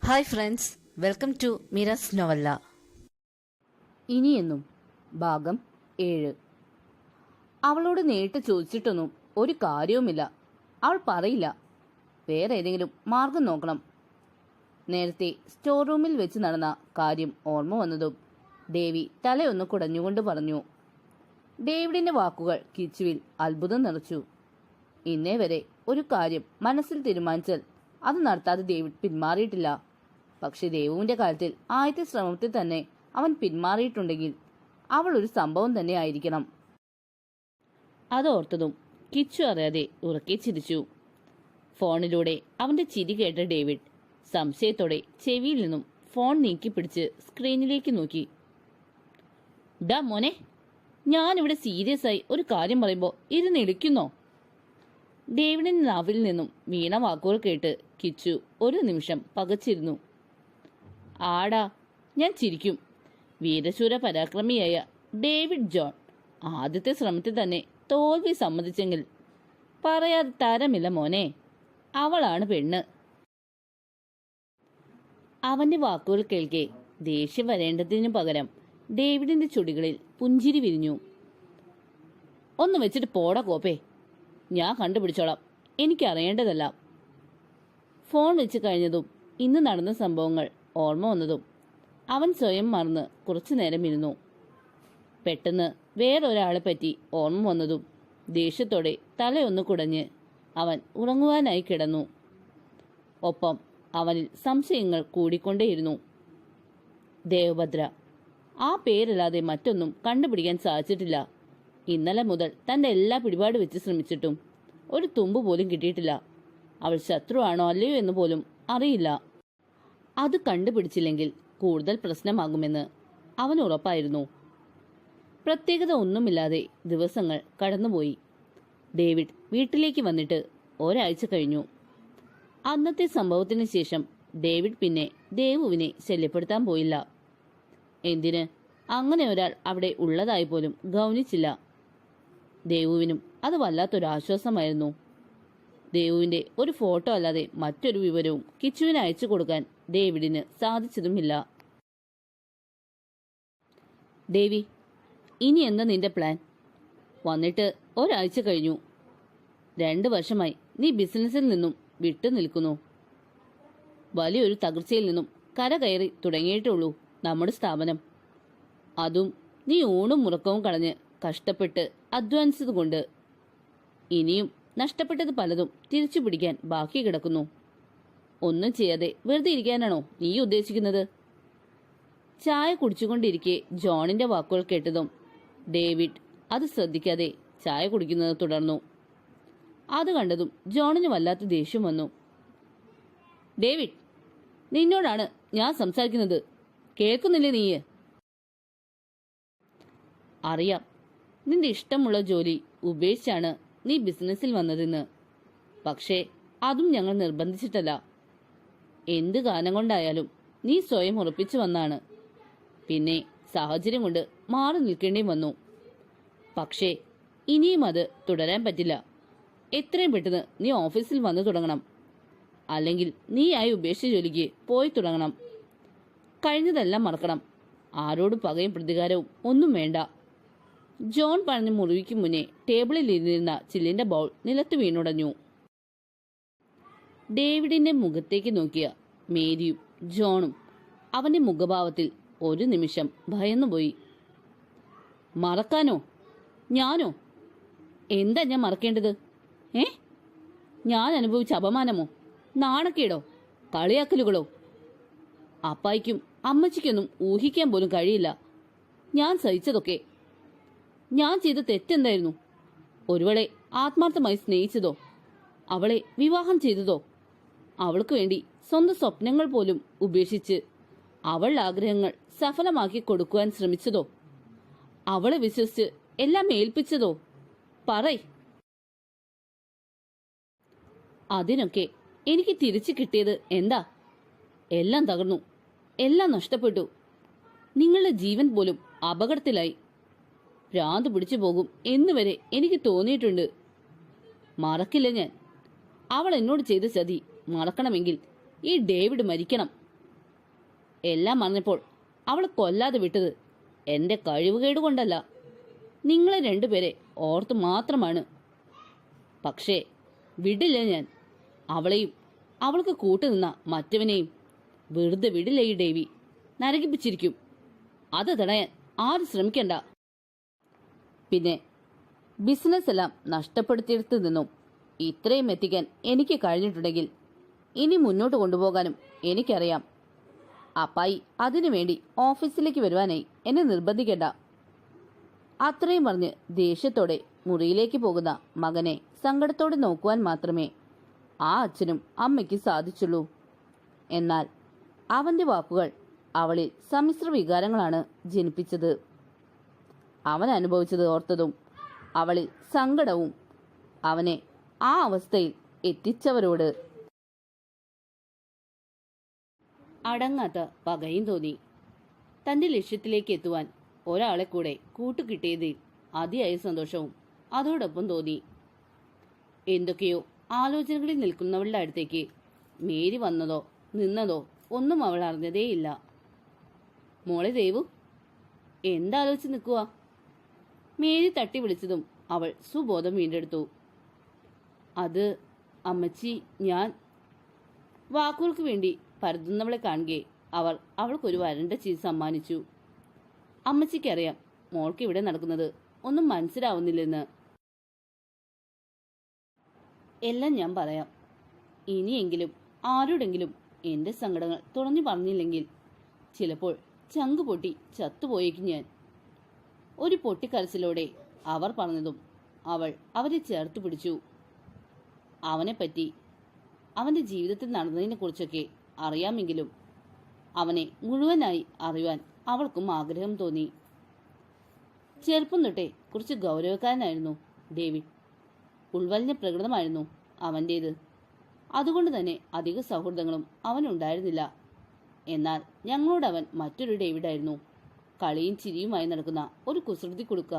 Hi friends, welcome to Meera's novella. ഇനിയെന്നും ഭാഗം 7. അവളോട് നേരിട്ട് ചോദിച്ചിട്ടൊന്നും ഒരു കാര്യവുമില്ല. അവൾ പറയില്ല. വേറെ ഏതെങ്കിലും മാർഗം നോക്കണം. നേരത്തെ സ്റ്റോർ റൂമിൽ വെച്ച് നടന്ന കാര്യം ഓർമ്മ വന്നതും ദേവി തലയൊന്ന് കുടഞ്ഞുകൊണ്ട് പറഞ്ഞു. ഡേവിഡിന്റെ വാക്കുകൾ കിച്ചുവിൽ അത്ഭുതം നിറച്ചു. ഇന്നേ വരെ ഒരു കാര്യം മനസ്സിൽ തീരുമാനിച്ചാൽ അത് നടത്താതെ ഡേവിഡ് പിന്മാറിയിട്ടില്ല. പക്ഷെ ദേവുവിന്റെ കാര്യത്തിൽ ആദ്യത്തെ ശ്രമത്തിൽ തന്നെ അവൻ പിന്മാറിയിട്ടുണ്ടെങ്കിൽ അവൾ ഒരു സംഭവം തന്നെ ആയിരിക്കണം. അതോർത്തതും കിച്ചു അറിയാതെ ഉറക്കെ ചിരിച്ചു. ഫോണിലൂടെ അവന്റെ ചിരി കേട്ട ഡേവിഡ് സംശയത്തോടെ ചെവിയിൽ നിന്നും ഫോൺ നീക്കി പിടിച്ച് സ്ക്രീനിലേക്ക് നോക്കി. ഡാ മോനെ, ഞാനിവിടെ സീരിയസ് ആയി ഒരു കാര്യം പറയുമ്പോൾ ഇരുന്നിടിക്കുന്നോ? ഡേവിഡിന്റെ നാവിൽ നിന്നും വീണ വാക്കുകൾ കേട്ട് കിച്ചു ഒരു നിമിഷം പകച്ചിരുന്നു. ആടാ, ഞാൻ ചിരിക്കും. വീരശൂര പരാക്രമിയായ ഡേവിഡ് ജോൺ ആദ്യത്തെ ശ്രമത്തിൽ തന്നെ തോൽവി സമ്മതിച്ചെങ്കിൽ പറയാതെ തരമില്ല മോനെ. അവളാണ് പെണ്ണ്. അവന്റെ വാക്കുകൾ കേൾക്കെ ദേഷ്യം വരേണ്ടതിനു പകരം ഡേവിഡിന്റെ ചുടികളിൽ പുഞ്ചിരി വിരിഞ്ഞു. ഒന്ന് വെച്ചിട്ട് പോടാ കോപ്പേ, ഞാൻ കണ്ടുപിടിച്ചോളാം. എനിക്കറിയേണ്ടതല്ല. ഫോൺ വെച്ച് കഴിഞ്ഞതും ഇന്ന് നടന്ന സംഭവങ്ങൾ ഓർമ്മ വന്നതും അവൻ സ്വയം മറന്ന് കുറച്ചു നേരം ഇരുന്നു. പെട്ടെന്ന് വേറൊരാളെ പറ്റി ഓർമ്മ വന്നതും ദേഷ്യത്തോടെ തലയൊന്ന് കുടഞ്ഞ് അവൻ ഉറങ്ങുവാനായി കിടന്നു. ഒപ്പം അവനിൽ സംശയങ്ങൾ കൂടിക്കൊണ്ടേയിരുന്നു. ദേവഭദ്ര, ആ പേരല്ലാതെ മറ്റൊന്നും കണ്ടുപിടിക്കാൻ സാധിച്ചിട്ടില്ല. ഇന്നലെ മുതൽ തന്റെ എല്ലാ പിടിപാട് വെച്ച് ശ്രമിച്ചിട്ടും ഒരു തുമ്പ് പോലും കിട്ടിയിട്ടില്ല. അവൾ ശത്രുവാണോ അല്ലയോ എന്ന് പോലും അറിയില്ല. അത് കണ്ടുപിടിച്ചില്ലെങ്കിൽ കൂടുതൽ പ്രശ്നമാകുമെന്ന് അവൻ ഉറപ്പായിരുന്നു. പ്രത്യേകത ഒന്നുമില്ലാതെ ദിവസങ്ങൾ കടന്നുപോയി. ഡേവിഡ് വീട്ടിലേക്ക് വന്നിട്ട് ഒരാഴ്ച കഴിഞ്ഞു. അന്നത്തെ സംഭവത്തിന് ശേഷം ഡേവിഡ് പിന്നെ ദേവുവിനെ ശല്യപ്പെടുത്താൻ പോയില്ല. എന്തിന്, അങ്ങനെ ഒരാൾ അവിടെ ഉള്ളതായി പോലും ഗൗനിച്ചില്ല. ദേവുവിനും അത് വല്ലാത്തൊരാശ്വാസമായിരുന്നു. ദേവുവിന്റെ ഒരു ഫോട്ടോ അല്ലാതെ മറ്റൊരു വിവരവും കിച്ചുവിന് അയച്ചു കൊടുക്കാൻ ഡേവിഡിന് സാധിച്ചതുമില്ല. ദേവി, ഇനി എന്താ നിന്റെ പ്ലാൻ? വന്നിട്ട് ഒരാഴ്ച കഴിഞ്ഞു. 2 വർഷമായി നീ ബിസിനസ്സിൽ നിന്നും വിട്ടു നിൽക്കുന്നു. വലിയൊരു തകർച്ചയിൽ നിന്നും കരകയറി തുടങ്ങിയിട്ടുള്ളൂ നമ്മുടെ സ്ഥാപനം. അതും നീ ഊണും മുറക്കവും കളഞ്ഞ് കഷ്ടപ്പെട്ട് അധ്വാനിച്ചതുകൊണ്ട്. ഇനിയും നഷ്ടപ്പെട്ടത് പലതും തിരിച്ചു പിടിക്കാൻ ബാക്കി കിടക്കുന്നു. ഒന്നും ചെയ്യാതെ വെറുതെ ഇരിക്കാനാണോ നീ ഉദ്ദേശിക്കുന്നത്? ചായ കുടിച്ചുകൊണ്ടിരിക്കെ ജോണിന്റെ വാക്കുകൾ കേട്ടതും ഡേവിഡ് അത് ശ്രദ്ധിക്കാതെ ചായ കുടിക്കുന്നത് തുടർന്നു. അത് കണ്ടതും ജോണിന് വല്ലാത്ത ദേഷ്യം വന്നു. ഡേവിഡ്, നിന്നോടാണ് ഞാൻ സംസാരിക്കുന്നത്. കേൾക്കുന്നില്ലേ നീ? അറിയാം, നിന്റെ ഇഷ്ടമുള്ള ജോലി ഉപേക്ഷിച്ചാണ് നീ ബിസിനസ്സിൽ വന്നതെന്ന്. പക്ഷേ അതും ഞങ്ങൾ നിർബന്ധിച്ചിട്ടല്ല. എന്ത് കാരണം കൊണ്ടായാലും നീ സ്വയം ഉറപ്പിച്ചു വന്നാണ്. പിന്നെ സാഹചര്യം കൊണ്ട് മാറി നിൽക്കേണ്ടി വന്നു. പക്ഷേ ഇനിയും അത് തുടരാൻ പറ്റില്ല. എത്രയും പെട്ടെന്ന് നീ ഓഫീസിൽ വന്നു തുടങ്ങണം. അല്ലെങ്കിൽ നീയായി ഉപേക്ഷിച്ച ജോലിക്ക് പോയി തുടങ്ങണം. കഴിഞ്ഞതെല്ലാം മറക്കണം. ആരോടും പകയും പ്രതികാരവും ഒന്നും വേണ്ട. ജോൺ പറഞ്ഞ് മുറിവിക്ക് മുന്നേ ടേബിളിൽ ഇരുന്നിരുന്ന ചില്ലിന്റെ ബൗൾ നിലത്ത് വീണുടഞ്ഞു. ഡേവിഡിന്റെ മുഖത്തേക്ക് നോക്കിയ മേരിയും ജോണും അവന്റെ മുഖഭാവത്തിൽ ഒരു നിമിഷം ഭയന്നുപോയി. മറക്കാനോ? ഞാനോ? എന്താ ഞാൻ മറക്കേണ്ടത്? ഞാൻ അനുഭവിച്ച അപമാനമോ, നാണക്കേടോ, കളിയാക്കലുകളോ? അപ്പായ്ക്കും അമ്മച്ചിക്കൊന്നും ഊഹിക്കാൻ പോലും കഴിയില്ല ഞാൻ സഹിച്ചതൊക്കെ. ഞാൻ ചെയ്ത തെറ്റെന്തായിരുന്നു? ഒരുവളെ ആത്മാർത്ഥമായി സ്നേഹിച്ചതോ, അവളെ വിവാഹം ചെയ്തതോ, അവൾക്ക് വേണ്ടി സ്വന്തം സ്വപ്നങ്ങൾ പോലും ഉപേക്ഷിച്ച് അവളുടെ ആഗ്രഹങ്ങൾ സഫലമാക്കി കൊടുക്കുവാൻ ശ്രമിച്ചതോ, അവളെ വിശ്വസിച്ച് എല്ലാം ഏൽപ്പിച്ചതോ? പറയ്. അതിനൊക്കെ എനിക്ക് തിരിച്ചു കിട്ടിയത് എന്താ? എല്ലാം തകർന്നു, എല്ലാം നഷ്ടപ്പെട്ടു. നിങ്ങളുടെ ജീവൻ പോലും അപകടത്തിലായി. ഭ്രാന്ത് പിടിച്ചു പോകും എന്നുവരെ എനിക്ക് തോന്നിയിട്ടുണ്ട്. മറക്കില്ല ഞാൻ. അവൾ എന്നോട് ചെയ്ത ചതി മറക്കണമെങ്കിൽ ഈ ഡേവിഡ് മരിക്കണം. എല്ലാം അറിഞ്ഞപ്പോൾ അവൾ കൊല്ലാതെ വിട്ടത് എൻ്റെ കഴിവുകേട് കൊണ്ടല്ല, നിങ്ങളെ രണ്ടുപേരെ ഓർത്ത് മാത്രമാണ്. പക്ഷേ വിടില്ല ഞാൻ. അവളെയും അവൾക്ക് കൂട്ടുനിന്ന മറ്റവനെയും വെറുതെ വിടില്ല ഈ ദേവി. നരകിപ്പിച്ചിരിക്കും. അത് തടയാൻ ആരും ശ്രമിക്കണ്ട. പിന്നെ ബിസിനസ് എല്ലാം നഷ്ടപ്പെടുത്തിയെടുത്തു നിന്നും ഇത്രയും എത്തിക്കാൻ എനിക്ക് കഴിഞ്ഞിട്ടുണ്ടെങ്കിൽ ഇനി മുന്നോട്ട് കൊണ്ടുപോകാനും എനിക്കറിയാം. അപ്പായി അതിനുവേണ്ടി ഓഫീസിലേക്ക് വരുവാനായി എന്നെ നിർബന്ധിക്കേണ്ട. അത്രയും പറഞ്ഞ് ദേഷ്യത്തോടെ മുറിയിലേക്ക് പോകുന്ന മകനെ സങ്കടത്തോടെ നോക്കുവാൻ മാത്രമേ ആ അച്ഛനും അമ്മയ്ക്ക് സാധിച്ചുള്ളൂ. എന്നാൽ അവന്റെ വാക്കുകൾ അവളിൽ സമ്മിശ്ര വികാരങ്ങളാണ് ജനിപ്പിച്ചത്. അവൻ അനുഭവിച്ചത് ഓർത്തതും അവളിൽ സങ്കടവും അവനെ ആ അവസ്ഥയിൽ എത്തിച്ചവരോട് അടങ്ങാത്ത പകയും തോന്നി. തന്റെ ലക്ഷ്യത്തിലേക്ക് എത്തുവാൻ ഒരാളെ കൂടെ കൂട്ടുകിട്ടിയതിൽ അതിയായ സന്തോഷവും അതോടൊപ്പം തോന്നി. എന്തൊക്കെയോ ആലോചനകളിൽ നിൽക്കുന്നവളുടെ അടുത്തേക്ക് മേരി വന്നതോ നിന്നതോ ഒന്നും അവൾ അറിഞ്ഞതേയില്ല. മോളെ ദേവു, എന്താലോചിച്ച് നിൽക്കുക? മേരി തട്ടി വിളിച്ചതും അവൾ സുബോധം വീണ്ടെടുത്തു. അത് അമ്മച്ചി, ഞാൻ വാക്കുകൾക്ക് വേണ്ടി പരതുന്നവളെ കാണുകെ അവർ അവൾക്കൊരു വരണ്ട ചീസ് സമ്മാനിച്ചു. അമ്മച്ചിക്കറിയാം മോൾക്ക് ഇവിടെ നടക്കുന്നത് ഒന്നും മനസ്സിലാവുന്നില്ലെന്ന്. എല്ലാം ഞാൻ പറയാം. ഇനിയെങ്കിലും ആരോടെങ്കിലും എന്റെ സങ്കടങ്ങൾ തുറന്നു പറഞ്ഞില്ലെങ്കിൽ ചിലപ്പോൾ ചങ്ക് പൊട്ടി ചത്തുപോയേക്കും ഞാൻ. ഒരു പൊട്ടിക്കരച്ചിലോടെ അവർ പറഞ്ഞതും അവൾ അവരെ ചേർത്ത് പിടിച്ചു. അവനെപ്പറ്റി, അവന്റെ ജീവിതത്തിൽ നടന്നതിനെക്കുറിച്ചൊക്കെ അറിയാമെങ്കിലും അവനെ മുഴുവനായി അറിയുവാൻ അവൾക്കും ആഗ്രഹം തോന്നി. ചെറുപ്പം തൊട്ടേ കുറച്ച് ഗൗരവക്കാരനായിരുന്നു ഡേവിഡ്. ഉൾവലിഞ്ഞ പ്രകൃതമായിരുന്നു അവൻ്റേത്. അതുകൊണ്ട് തന്നെ അധിക സൗഹൃദങ്ങളും അവനുണ്ടായിരുന്നില്ല. എന്നാൽ ഞങ്ങളോട് അവൻ മറ്റൊരു ഡേവിഡായിരുന്നു. കളിയും ചിരിയുമായി നടക്കുന്ന ഒരു കുസൃതി കൊടുക്ക.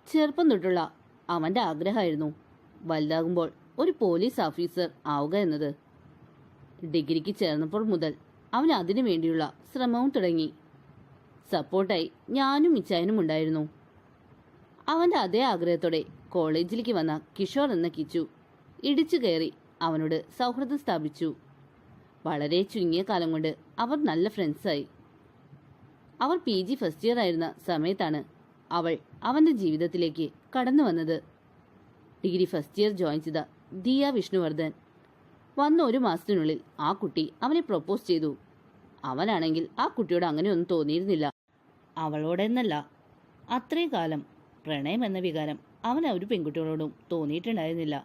ചെറുപ്പം തൊട്ടുള്ള അവന്റെ ആഗ്രഹമായിരുന്നു വലുതാകുമ്പോൾ ഒരു പോലീസ് ഓഫീസർ ആവുക എന്നത്. ഡിഗ്രിക്ക് ചേർന്നപ്പോൾ മുതൽ അവൻ അതിനു വേണ്ടിയുള്ള ശ്രമവും തുടങ്ങി. സപ്പോർട്ടായി ഞാനും ഇച്ചായനും ഉണ്ടായിരുന്നു. അവന്റെ അതേ ആഗ്രഹത്തോടെ കോളേജിലേക്ക് വന്ന കിഷോർ എന്ന കിച്ചു ഇടിച്ചു കയറി അവനോട് സൗഹൃദം സ്ഥാപിച്ചു. വളരെ ചുരുങ്ങിയ കാലം കൊണ്ട് അവർ നല്ല ഫ്രണ്ട്സായി. അവർ PG ഫസ്റ്റ് ഇയർ ആയിരുന്ന സമയത്താണ് അവൾ അവന്റെ ജീവിതത്തിലേക്ക് കടന്നു വന്നത്. ഡിഗ്രി ഫസ്റ്റ് ഇയർ ജോയിൻ ചെയ്ത ദിയ വിഷ്ണുവർദ്ധൻ വന്ന 1 മാസത്തിനുള്ളിൽ ആ കുട്ടി അവനെ പ്രൊപ്പോസ് ചെയ്തു. അവനാണെങ്കിൽ ആ കുട്ടിയോട് അങ്ങനെയൊന്നും തോന്നിയിരുന്നില്ല. അവളോടെന്നല്ല, അത്രയും കാലം പ്രണയം എന്ന വികാരം അവൻ ഒരു പെൺകുട്ടികളോടും തോന്നിയിട്ടുണ്ടായിരുന്നില്ല.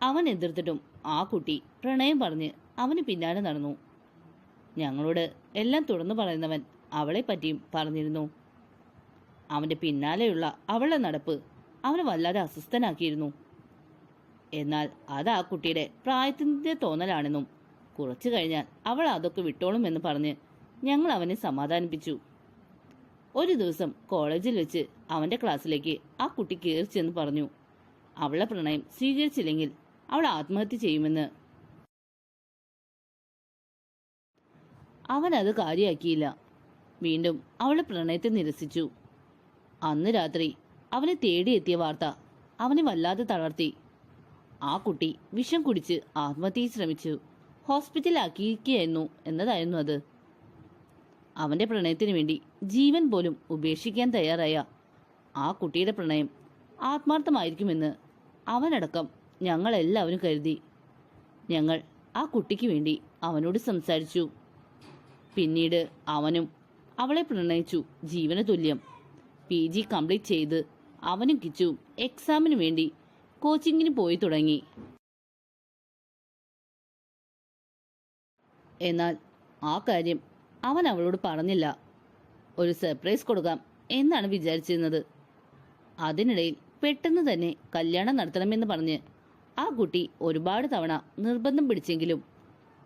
അവൻ എതിർത്തിട്ടും ആ കുട്ടി പ്രണയം പറഞ്ഞ് അവന് പിന്നാലെ നടന്നു. ഞങ്ങളോട് എല്ലാം തുറന്നു പറയുന്നവൻ അവളെ പറ്റിയും പറഞ്ഞിരുന്നു. അവന്റെ പിന്നാലെയുള്ള അവളുടെ നടപ്പ് അവനെ വല്ലാതെ അസ്വസ്ഥനാക്കിയിരുന്നു. എന്നാൽ അത് ആ കുട്ടിയുടെ പ്രായത്തിന്റെ തോന്നലാണെന്നും കുറച്ചു കഴിഞ്ഞാൽ അവൾ അതൊക്കെ വിട്ടോളും എന്ന് പറഞ്ഞ് ഞങ്ങൾ അവനെ സമാധാനിപ്പിച്ചു. ഒരു ദിവസം കോളേജിൽ വെച്ച് അവന്റെ ക്ലാസ്സിലേക്ക് ആ കുട്ടി കയറി ചെന്ന് പറഞ്ഞു അവളെ പ്രണയം സ്വീകരിച്ചില്ലെങ്കിൽ അവൾ ആത്മഹത്യ ചെയ്യുമെന്ന്. അവൻ അത് കാര്യമാക്കിയില്ല. വീണ്ടും അവളെ പ്രണയത്തെ നിരസിച്ചു. അന്ന് രാത്രി അവനെ തേടിയെത്തിയ വാർത്ത അവനെ വല്ലാതെ തളർത്തി. ആ കുട്ടി വിഷം കുടിച്ച് ആത്മഹത്യയിൽ ശ്രമിച്ചു ഹോസ്പിറ്റലാക്കിയിരിക്കുകയായിരുന്നു എന്നതായിരുന്നു അത്. അവന്റെ പ്രണയത്തിന് വേണ്ടി ജീവൻ പോലും ഉപേക്ഷിക്കാൻ തയ്യാറായ ആ കുട്ടിയുടെ പ്രണയം ആത്മാർത്ഥമായിരിക്കുമെന്ന് അവനടക്കം ഞങ്ങളെല്ലാവരും കരുതി. ഞങ്ങൾ ആ കുട്ടിക്ക് വേണ്ടി അവനോട് സംസാരിച്ചു. പിന്നീട് അവനും അവളെ പ്രണയിച്ചു ജീവന തുല്യം. PG കംപ്ലീറ്റ് ചെയ്ത് അവനും കിച്ചുവും എക്സാമിന് വേണ്ടി കോച്ചിങ്ങിന് പോയി തുടങ്ങി. എന്നാൽ ആ കാര്യം അവൻ അവളോട് പറഞ്ഞില്ല. ഒരു സർപ്രൈസ് കൊടുക്കാം എന്നാണ് വിചാരിച്ചിരുന്നത്. അതിനിടയിൽ പെട്ടെന്ന് തന്നെ കല്യാണം നടത്തണമെന്ന് പറഞ്ഞ് ആ കുട്ടി ഒരുപാട് തവണ നിർബന്ധം പിടിച്ചെങ്കിലും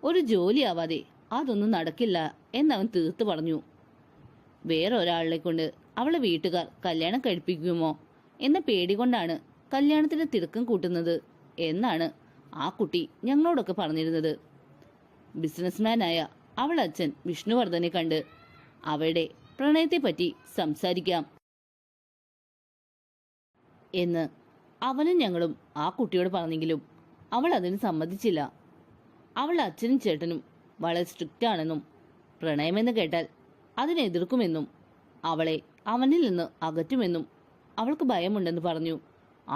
ഒരു ജോലിയാവാതെ അതൊന്നും നടക്കില്ല എന്നവൻ തീർത്തു പറഞ്ഞു. വേറെ ഒരാളെ കൊണ്ട് അവളെ വീട്ടുകാർ കല്യാണം കഴിപ്പിക്കുമോ എന്ന പേടി കൊണ്ടാണ് കല്യാണത്തിന് തിടുക്കം കൂട്ടുന്നത് എന്നാണ് ആ കുട്ടി ഞങ്ങളോടൊക്കെ പറഞ്ഞിരുന്നത്. ബിസിനസ്മാനായ അവൾ അച്ഛൻ വിഷ്ണുവർദ്ധനെ കണ്ട് അവയുടെ പ്രണയത്തെപ്പറ്റി സംസാരിക്കാം എന്ന് അവനും ഞങ്ങളും ആ കുട്ടിയോട് പറഞ്ഞെങ്കിലും അവൾ അതിന് സമ്മതിച്ചില്ല. അവളുടെ അച്ഛനും ചേട്ടനും വളരെ സ്ട്രിക്റ്റ് ആണെന്നും പ്രണയമെന്ന് കേട്ടാൽ അതിനെതിർക്കുമെന്നും അവളെ അവനിൽ നിന്ന് അകറ്റുമെന്നും അവൾക്ക് ഭയമുണ്ടെന്ന് പറഞ്ഞു.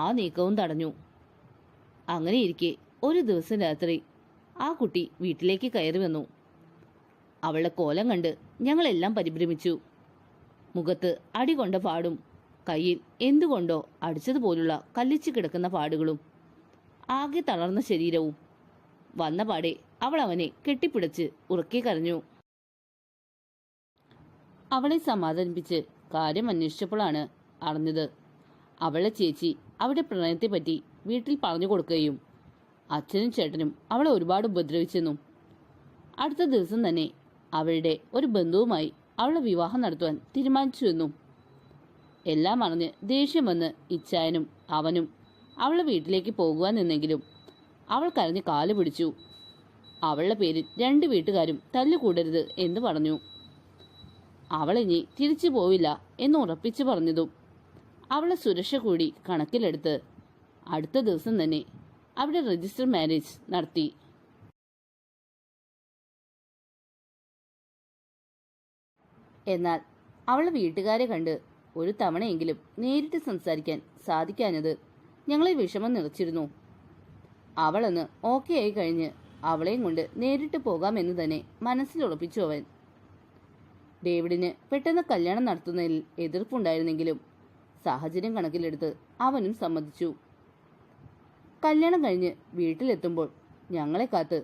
ആ നീക്കവും തടഞ്ഞു. അങ്ങനെയിരിക്കെ ഒരു ദിവസം രാത്രി ആ കുട്ടി വീട്ടിലേക്ക് കയറി വന്നു. അവളുടെ കോലം കണ്ട് ഞങ്ങളെല്ലാം പരിഭ്രമിച്ചു. മുഖത്ത് അടികൊണ്ട പാടും കയ്യിൽ എന്തുകൊണ്ടോ അടിച്ചതുപോലുള്ള കല്ലിച്ചു കിടക്കുന്ന പാടുകളും ആകെ തളർന്ന ശരീരവും. വന്ന പാടെ അവൾ അവനെ കെട്ടിപ്പിടിച്ച് ഉറക്കെ കരഞ്ഞു. അവളെ സമാധാനിപ്പിച്ച് കാര്യം അന്വേഷിച്ചപ്പോഴാണ് അറിഞ്ഞത് അവളുടെ ചേച്ചി അവളുടെ പ്രണയത്തെപ്പറ്റി വീട്ടിൽ പറഞ്ഞു കൊടുക്കുകയും അച്ഛനും ചേട്ടനും അവളെ ഒരുപാട് ഉപദ്രവിച്ചെന്നും അടുത്ത ദിവസം തന്നെ അവളുടെ ഒരു ബന്ധുവുമായി അവളുടെ വിവാഹം നടത്തുവാൻ തീരുമാനിച്ചുവെന്നും എല്ലാം അറിഞ്ഞ് ദേഷ്യം വന്ന് ഇച്ചായനും അവനും അവളുടെ വീട്ടിലേക്ക് പോകുവാൻ നിന്നെങ്കിലും അവൾ കരഞ്ഞ് കാല് പിടിച്ചു. അവളുടെ പേരിൽ 2 വീട്ടുകാരും തല്ലുകൂടരുത് എന്ന് പറഞ്ഞു. അവളിനി തിരിച്ചു പോവില്ല എന്ന് ഉറപ്പിച്ചു പറഞ്ഞതും അവളെ സുരക്ഷ കൂടി കണക്കിലെടുത്ത് അടുത്ത ദിവസം തന്നെ അവിടെ രജിസ്റ്റർ മാരേജ് നടത്തി. എന്നാൽ അവളുടെ വീട്ടുകാരെ കണ്ട് ഒരു തവണയെങ്കിലും നേരിട്ട് സംസാരിക്കാൻ സാധിക്കാഞ്ഞത് ഞങ്ങളെ വിഷമം നിറച്ചിരുന്നു. അവളൊന്ന് ഓക്കെ ആയി കഴിഞ്ഞ് അവളെയും കൊണ്ട് നേരിട്ട് പോകാമെന്ന് തന്നെ മനസ്സിലുറപ്പിച്ചു അവൻ. ഡേവിഡിന് പെട്ടെന്ന് കല്യാണം നടത്തുന്നതിൽ എതിർപ്പുണ്ടായിരുന്നെങ്കിലും സാഹചര്യം കണക്കിലെടുത്ത് അവനും സമ്മതിച്ചു. കല്യാണം കഴിഞ്ഞ് വീട്ടിലെത്തുമ്പോൾ ഞങ്ങളെ കാത്ത്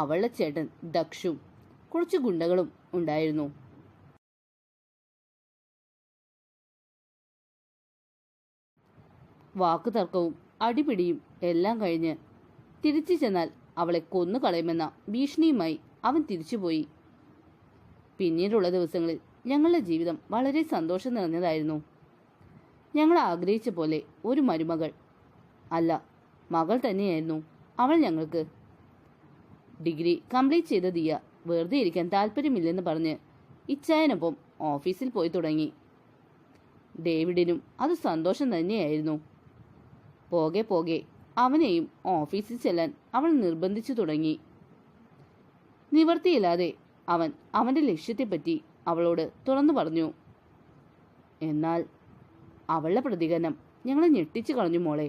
അവളുടെ ചേട്ടൻ ദക്ഷും കുറച്ച് ഗുണ്ടകളും ഉണ്ടായിരുന്നു. വാക്കുതർക്കവും അടിപിടിയും എല്ലാം കഴിഞ്ഞ് തിരിച്ചു ചെന്നാൽ അവളെ കൊന്നു കളയുമെന്ന ഭീഷണിയുമായി അവൻ തിരിച്ചുപോയി. പിന്നീടുള്ള ദിവസങ്ങളിൽ ഞങ്ങളുടെ ജീവിതം വളരെ സന്തോഷം നിറഞ്ഞതായിരുന്നു. ഞങ്ങൾ ആഗ്രഹിച്ച പോലെ ഒരു മരുമകൾ അല്ല, മകൾ തന്നെയായിരുന്നു അവൾ ഞങ്ങൾക്ക്. ഡിഗ്രി കംപ്ലീറ്റ് ചെയ്ത ദിയ വെറുതെ ഇരിക്കാൻ താല്പര്യമില്ലെന്ന് പറഞ്ഞ് ഇച്ചായനൊപ്പം ഓഫീസിൽ പോയി തുടങ്ങി. ഡേവിഡിനും അത് സന്തോഷം തന്നെയായിരുന്നു. പോകെ പോകെ അവനെയും ഓഫീസിൽ ചെല്ലാൻ അവൾ നിർബന്ധിച്ചു തുടങ്ങി. നിവർത്തിയില്ലാതെ അവൻ അവന്റെ ലക്ഷ്യത്തെപ്പറ്റി അവളോട് തുറന്നു പറഞ്ഞു. എന്നാൽ അവളുടെ പ്രതികരണം ഞങ്ങളെ ഞെട്ടിച്ചു കളഞ്ഞു മോളെ.